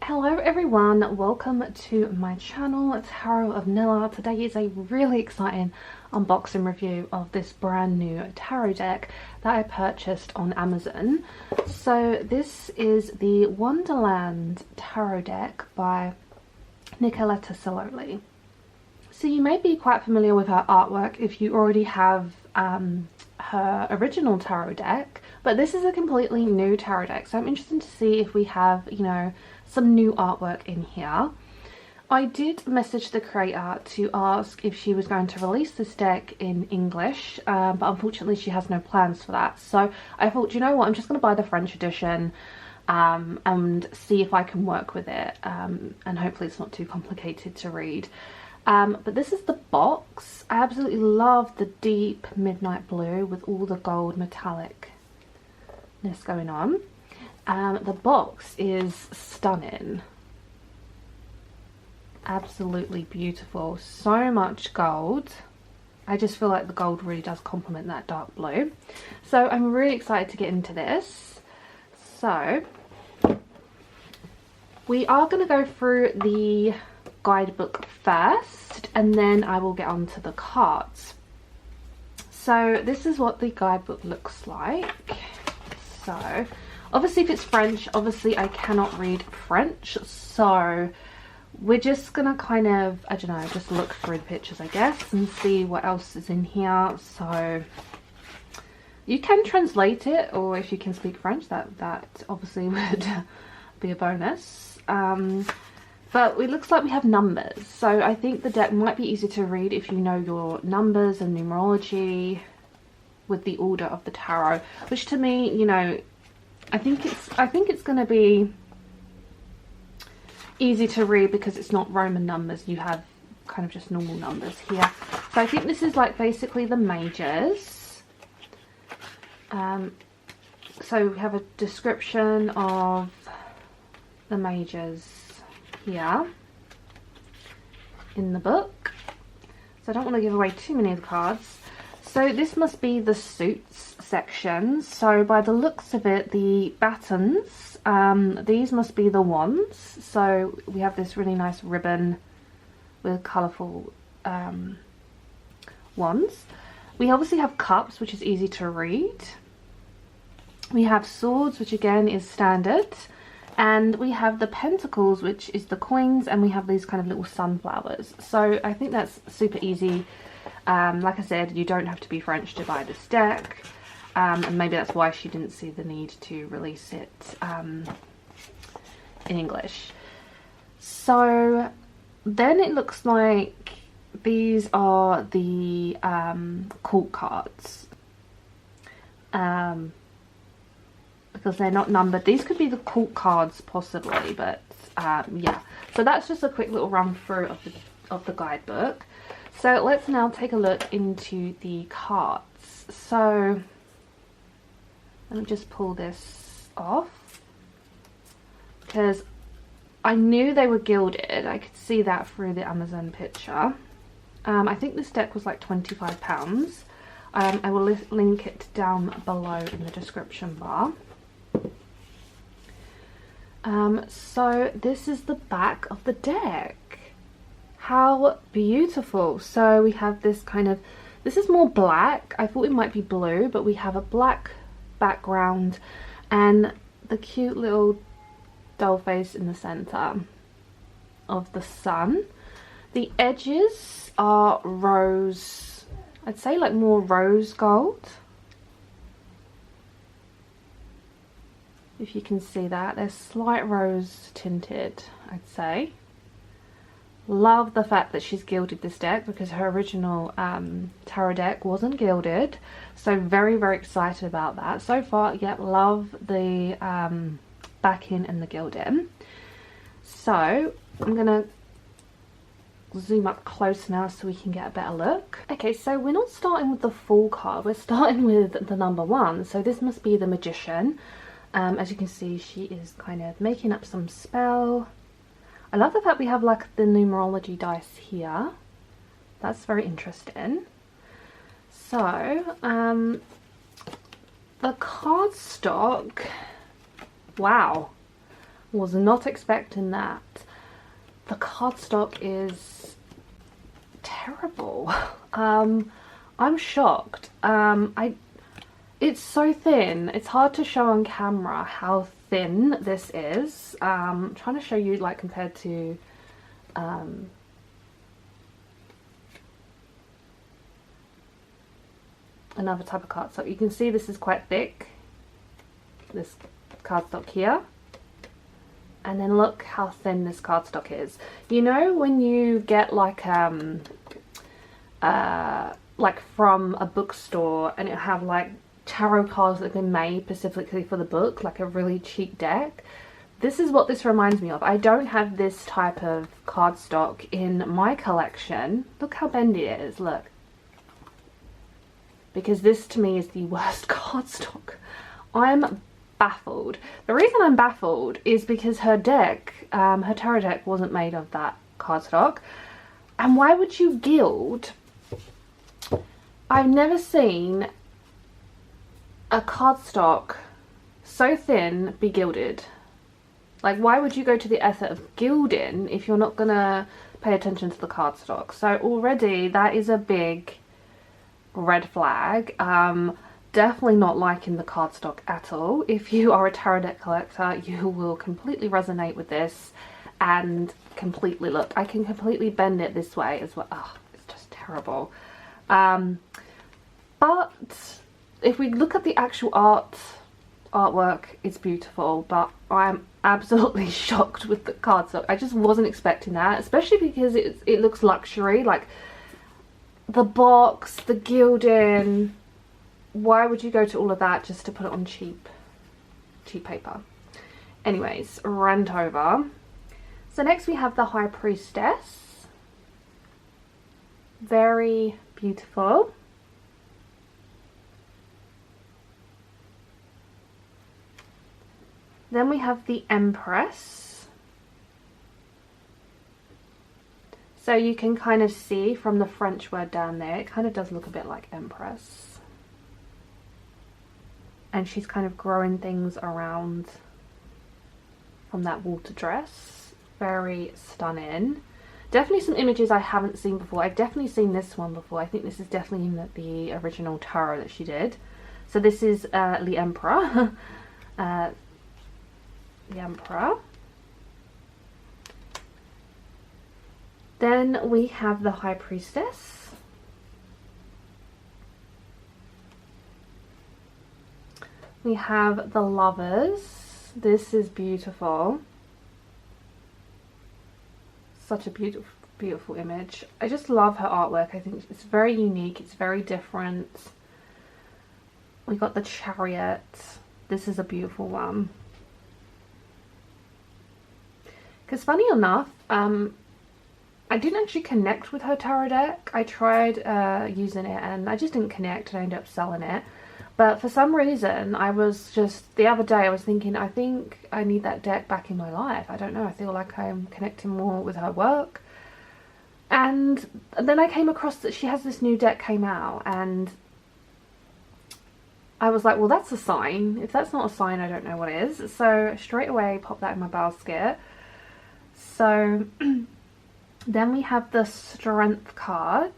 Hello everyone, welcome to my channel, Tarot of Nella. Today is a really exciting unboxing review of this brand new tarot deck that I purchased on Amazon. So this is the Wonderland tarot deck by Nicoletta Ceccoli. So you may be quite familiar with her artwork if you already have her original tarot deck, but this is a completely new tarot deck, so I'm interested to see if we have, you know, some new artwork in here. I did message the creator to ask if she was going to release this deck in English, but unfortunately she has no plans for that. So I thought, you know what, I'm just going to buy the French edition and see if I can work with it, and hopefully it's not too complicated to read. But this is the box. I absolutely love the deep midnight blue with all the gold metallicness going on. The box is stunning, absolutely beautiful, so much gold. I just feel like the gold really does complement that dark blue, so I'm really excited to get into this. So we are going to go through the guidebook first and then I will get on to the cards. So this is what the guidebook looks like. So obviously if it's French, obviously I cannot read French, so we're just gonna kind of, I don't know, just look through the pictures I guess and see what else is in here. So you can translate it, or if you can speak French, that obviously would be a bonus. But it looks like we have numbers, so I think the deck might be easy to read if you know your numbers and numerology with the order of the tarot, which to me, you know, I think it's going to be easy to read because it's not Roman numbers. You have kind of just normal numbers here. So I think this is like basically the majors. So we have a description of the majors here in the book. So I don't want to give away too many of the cards. So this must be the suits section. So by the looks of it, the batons, these must be the wands. So we have this really nice ribbon with colourful wands. We obviously have cups, which is easy to read. We have swords, which again is standard. And we have the pentacles, which is the coins, and we have these kind of little sunflowers. So I think that's super easy. Like I said, you don't have to be French to buy this deck, and maybe that's why she didn't see the need to release it in English. So then it looks like these are the court cards, because they're not numbered. These could be the court cards possibly, but yeah. So that's just a quick little run through of the guidebook. So let's now take a look into the cards. So let me just pull this off, because I knew they were gilded. I could see that through the Amazon picture. I think this deck was like £25. I will link it down below in the description bar. So this is the back of the deck. How beautiful. So we have this kind of, this is more black. I thought it might be blue, but we have a black background and the cute little doll face in the center of the sun. The edges are rose, I'd say like more rose gold, if you can see that. They're slight rose tinted, I'd say. Love the fact that she's gilded this deck, because her original tarot deck wasn't gilded, so very excited about that. So far, yeah, love the backing and the gilding. So I'm gonna zoom up close now so we can get a better look. Okay, so we're not starting with the full card, we're starting with the number 1. So this must be the Magician. As you can see, she is kind of making up some spell. I love the fact we have like the numerology dice here. That's very interesting. So the cardstock, wow, Was not expecting that. The cardstock is terrible. I'm shocked. It's so thin. It's hard to show on camera how thin this is. I'm trying to show you like compared to another type of cardstock. You can see this is quite thick, this cardstock here. And then look how thin this cardstock is. You know when you get like from a bookstore and it have like tarot cards that have been made specifically for the book, like a really cheap deck? This is what this reminds me of. I don't have this type of cardstock in my collection. Look how bendy it is, look. Because this to me is the worst cardstock. I'm baffled. The reason I'm baffled is because her deck, her tarot deck wasn't made of that cardstock. And why would you gild? I've never seen a cardstock so thin be gilded. Like, why would you go to the effort of gilding if you're not gonna pay attention to the cardstock? So already that is a big red flag. Definitely not liking the cardstock at all. If you are a tarot deck collector, you will completely resonate with this and completely look. I can completely bend it this way as well. Oh, it's just terrible. But if we look at the actual artwork, it's beautiful. But I'm absolutely shocked with the cardstock. I just wasn't expecting that, especially because it looks luxury. Like the box, the gilding. Why would you go to all of that just to put it on cheap paper? Anyways, rant over. So next we have the High Priestess. Very beautiful. Then we have the Empress. So you can kind of see from the French word down there, it kind of does look a bit like Empress. And she's kind of growing things around from that water dress. Very stunning. Definitely some images I haven't seen before. I've definitely seen this one before. I think this is definitely in the original tarot that she did. So this is the Emperor. The Emperor. Then we have the High Priestess. We have the Lovers. This is beautiful. Such a beautiful, beautiful image. I just love her artwork. I think it's very unique. It's very different. We got the Chariot. This is a beautiful one. Because funny enough, I didn't actually connect with her tarot deck. I tried using it and I just didn't connect and I ended up selling it. But for some reason, I was just, the other day I was thinking, I think I need that deck back in my life. I don't know, I feel like I'm connecting more with her work. And then I came across that she has this new deck came out and I was like, well, that's a sign. If that's not a sign, I don't know what is. So straight away, pop that in my basket. So then we have the Strength card.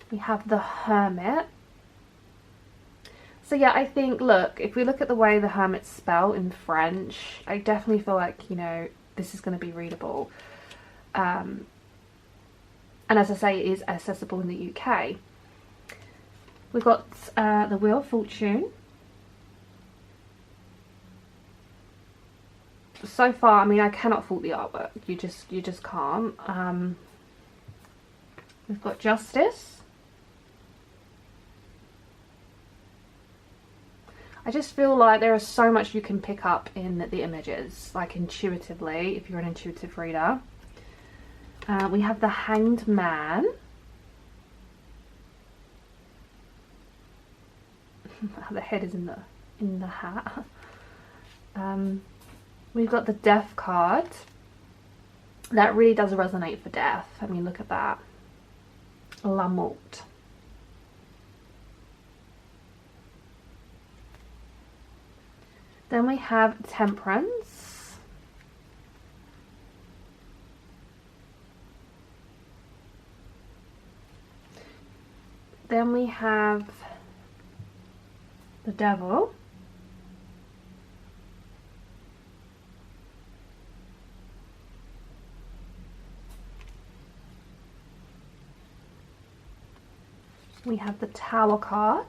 We have the Hermit. So yeah, I think, look, if we look at the way the Hermit's spelled in French, I definitely feel like, you know, this is going to be readable. And as I say, it is accessible in the UK. We've got the Wheel of Fortune. So far, I mean, I cannot fault the artwork. You just can't. We've got Justice. I just feel like there is so much you can pick up in the images, like intuitively, if you're an intuitive reader. We have the Hanged Man. The head is in the hat. We've got the Death card. That really does resonate for death. I mean, look at that. La Mort. Then we have Temperance. Then we have the Devil. We have the Tower card.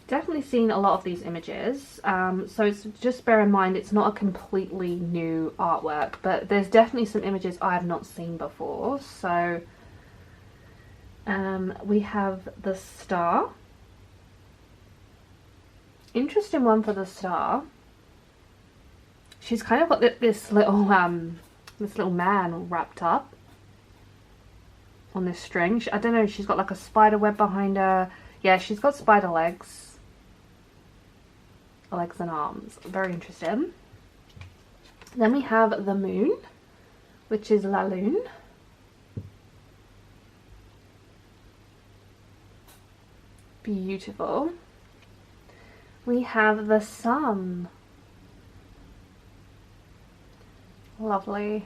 Definitely seen a lot of these images, so it's just bear in mind it's not a completely new artwork, but there's definitely some images I have not seen before. So we have the Star. Interesting one for the Star. She's kind of got this little man all wrapped up on this string. I don't know, she's got like a spider web behind her. Yeah, she's got spider legs and arms. Very interesting. Then we have the Moon, which is La Lune. Beautiful. We have the Sun. Lovely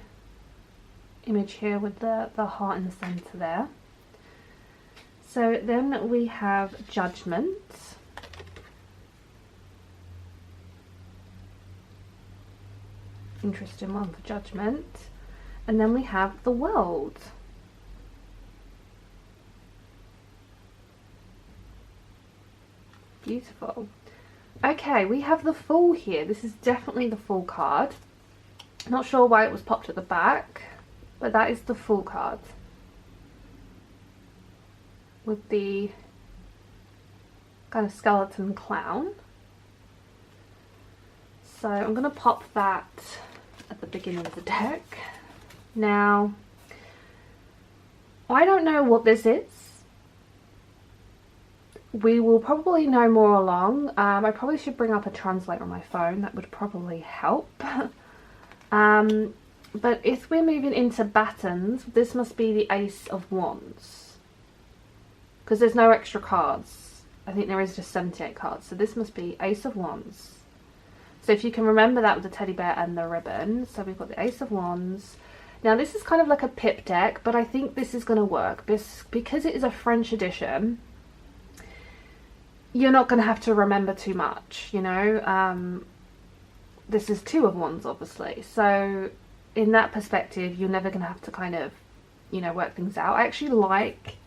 image here with the heart in the center there. So then we have Judgment. Interesting one for Judgment. And then we have the World. Beautiful. Okay, we have the Fool here. This is definitely the Fool card. Not sure why it was popped at the back, but that is the Fool card. With the kind of skeleton clown. So I'm going to pop that at the beginning of the deck. Now, I don't know what this is. We will probably know more along. I probably should bring up a translator on my phone. That would probably help. But if we're moving into battens, this must be the Ace of Wands. Because there's no extra cards. I think there is just 78 cards. So this must be Ace of Wands. So if you can remember that with the teddy bear and the ribbon. So we've got the Ace of Wands. Now this is kind of like a pip deck, but I think this is going to work. Because it is a French edition, you're not going to have to remember too much, you know. This is Two of Wands, obviously. So in that perspective, you're never going to have to kind of, you know, work things out. I actually like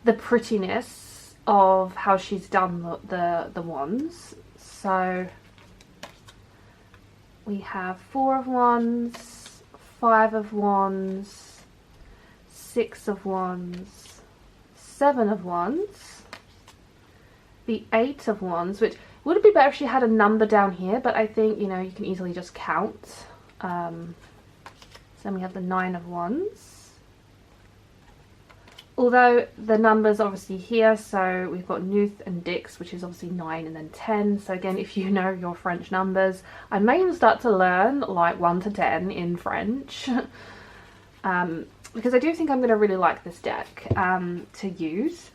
the prettiness of how she's done the wands. So we have Four of Wands, Five of Wands, Six of Wands, Seven of Wands, the Eight of Wands, which would be better if she had a number down here, but I think, you know, you can easily just count. So then we have the Nine of Wands. Although the numbers obviously here, so we've got Nuth and Dix, which is obviously 9 and then 10. So again, if you know your French numbers, I may even start to learn like 1 to 10 in French. Because I do think I'm going to really like this deck to use.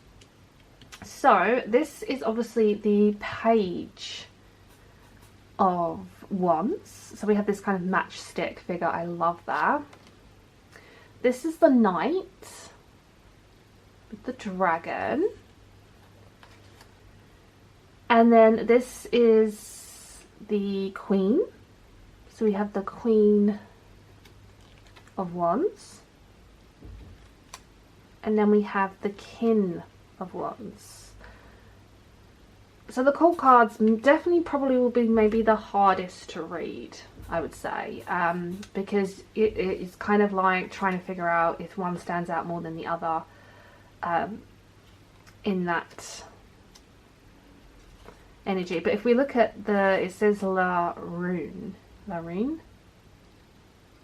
So this is obviously the Page of Wands. So we have this kind of matchstick figure. I love that. This is the Knight with the dragon. And then this is the Queen. So we have the Queen of Wands. And then we have the King of Wands. So the core cards definitely probably will be maybe the hardest to read, I would say, because it is kind of like trying to figure out if one stands out more than the other in that energy. But if we look at it says La Rune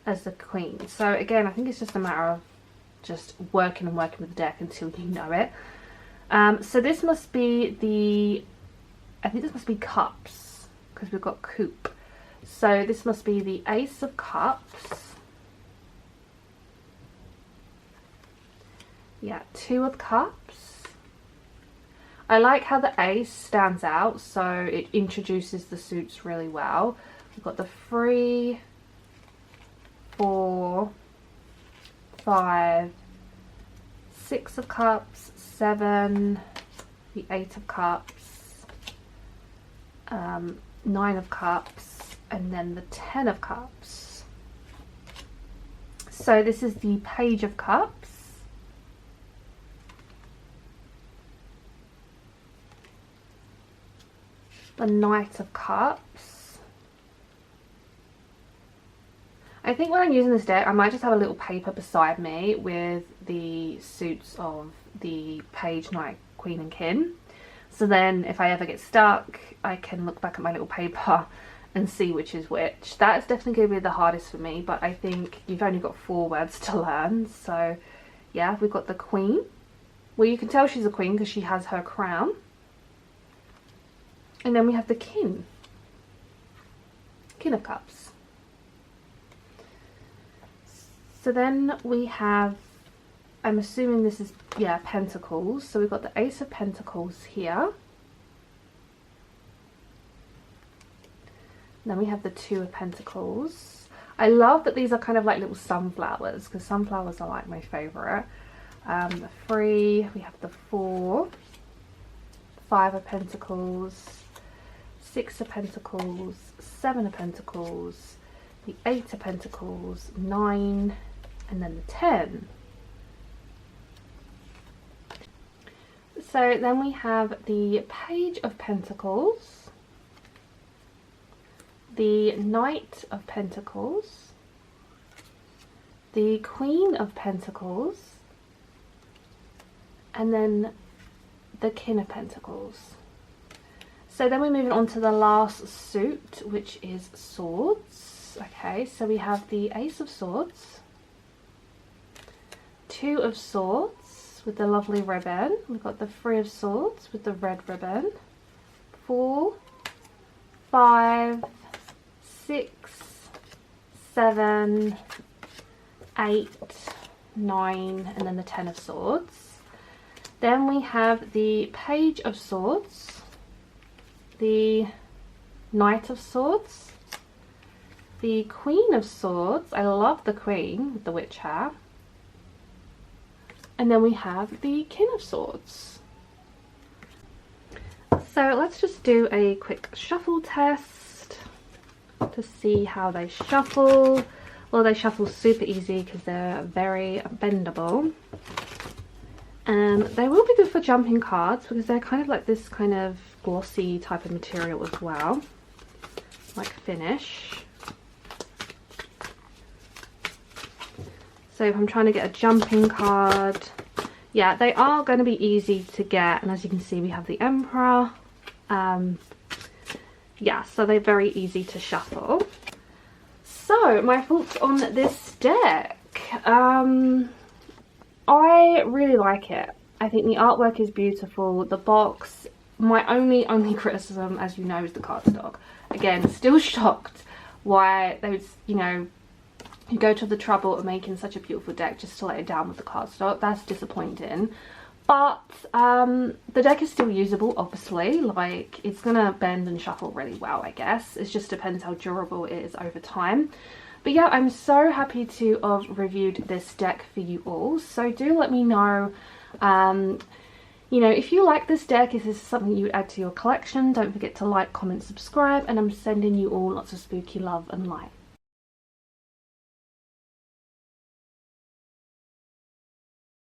as the Queen. So again, I think it's just a matter of just working with the deck until you know it. So this must be I think this must be Cups, because we've got Coupe. So this must be the Ace of Cups. Yeah, Two of Cups. I like how the ace stands out, so it introduces the suits really well. We've got the 3, 4, 5, 6 of cups, 7, the 8 of cups, 9 of cups, and then the 10 of cups. So this is the Page of Cups, the Knight of Cups. I think when I'm using this deck, I might just have a little paper beside me with the suits of the Page, Knight, Queen and King. So then if I ever get stuck, I can look back at my little paper and see which is which. That is definitely going to be the hardest for me, but I think you've only got 4 words to learn. So yeah, we've got the Queen. Well, you can tell she's a queen because she has her crown. And then we have the King. King of Cups. So then we have, I'm assuming this is, yeah, Pentacles. So we've got the Ace of Pentacles here. Then we have the 2 of Pentacles. I love that these are kind of like little sunflowers, because sunflowers are like my favourite. The 3, we have the 4, 5 of Pentacles, 6 of Pentacles, 7 of Pentacles, the 8 of Pentacles, 9, and then the 10. So then we have the Page of Pentacles, the Knight of Pentacles, the Queen of Pentacles, and then the King of Pentacles. So then we're moving on to the last suit, which is Swords. Okay, so we have the Ace of Swords, 2 of Swords with the lovely ribbon. We've got the 3 of Swords with the red ribbon, 4, 5, 6, 7, 8, 9, and then the 10 of Swords. Then we have the Page of Swords, the Knight of Swords, the Queen of Swords. I love the Queen with the witch hat. And then we have the King of Swords. So let's just do a quick shuffle test to see how they shuffle. Well, they shuffle super easy because they're very bendable. And they will be good for jumping cards because they're kind of like this kind of glossy type of material as well, like finish. So if I'm trying to get a jumping card, yeah, they are going to be easy to get. And as you can see, we have the Emperor. Yeah, so they're very easy to shuffle. So my thoughts on this deck. I really like it. I think the artwork is beautiful. The box, my only criticism, as you know, is the cardstock. Again, still shocked why they would, you know, you go to the trouble of making such a beautiful deck just to let it down with the cardstock. That's disappointing. But the deck is still usable, obviously. Like, it's gonna bend and shuffle really well, I guess. It just depends how durable it is over time. But yeah, I'm so happy to have reviewed this deck for you all. So do let me know, you know, if you like this deck, if this is something you would add to your collection. Don't forget to like, comment, subscribe, and I'm sending you all lots of spooky love and light.